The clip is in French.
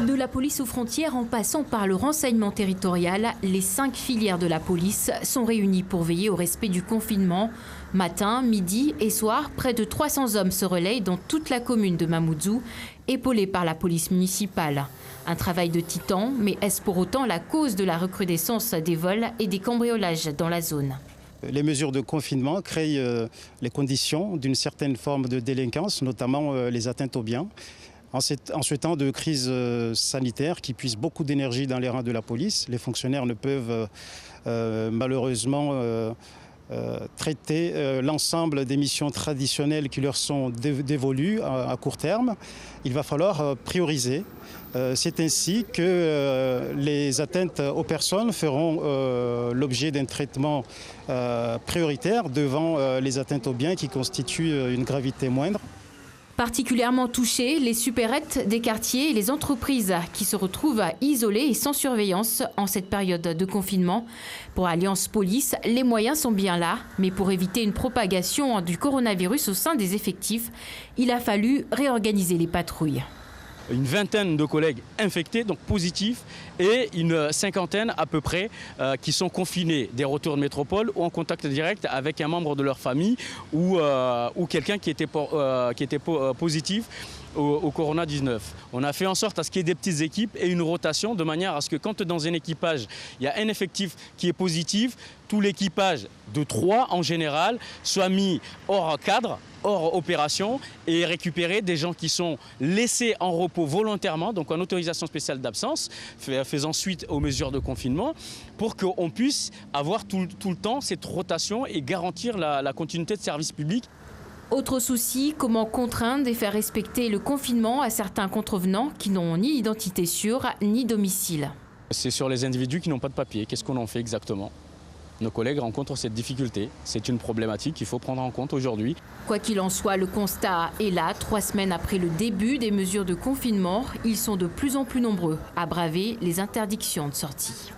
De la police aux frontières en passant par le renseignement territorial, les 5 filières de la police sont réunies pour veiller au respect du confinement. Matin, midi et soir, près de 300 hommes se relayent dans toute la commune de Mamoudzou, épaulés par la police municipale. Un travail de titan, mais est-ce pour autant la cause de la recrudescence des vols et des cambriolages dans la zone ? Les mesures de confinement créent les conditions d'une certaine forme de délinquance, notamment les atteintes aux biens. En ce temps de crise sanitaire qui puise beaucoup d'énergie dans les rangs de la police, les fonctionnaires ne peuvent malheureusement traiter l'ensemble des missions traditionnelles qui leur sont dévolues à court terme. Il va falloir prioriser. C'est ainsi que les atteintes aux personnes feront l'objet d'un traitement prioritaire devant les atteintes aux biens qui constituent une gravité moindre. Particulièrement touchés, les supérettes des quartiers et les entreprises qui se retrouvent isolées et sans surveillance en cette période de confinement. Pour Alliance Police, les moyens sont bien là, mais pour éviter une propagation du coronavirus au sein des effectifs, il a fallu réorganiser les patrouilles. Une vingtaine de collègues infectés, donc positifs, et une cinquantaine à peu près qui sont confinés des retours de métropole ou en contact direct avec un membre de leur famille ou quelqu'un qui était positif au Corona-19. On a fait en sorte à ce qu'il y ait des petites équipes et une rotation de manière à ce que quand dans un équipage, il y a un effectif qui est positif, tout l'équipage de 3 en général soit mis hors cadre, hors opération et récupérer des gens qui sont laissés en repos volontairement, donc en autorisation spéciale d'absence, faisant suite aux mesures de confinement, pour qu'on puisse avoir tout le temps cette rotation et garantir la continuité de service public. Autre souci, comment contraindre et faire respecter le confinement à certains contrevenants qui n'ont ni identité sûre ni domicile. C'est sur les individus qui n'ont pas de papier. Qu'est-ce qu'on en fait exactement ? Nos collègues rencontrent cette difficulté. C'est une problématique qu'il faut prendre en compte aujourd'hui. Quoi qu'il en soit, le constat est là. 3 semaines après le début des mesures de confinement, ils sont de plus en plus nombreux à braver les interdictions de sortie.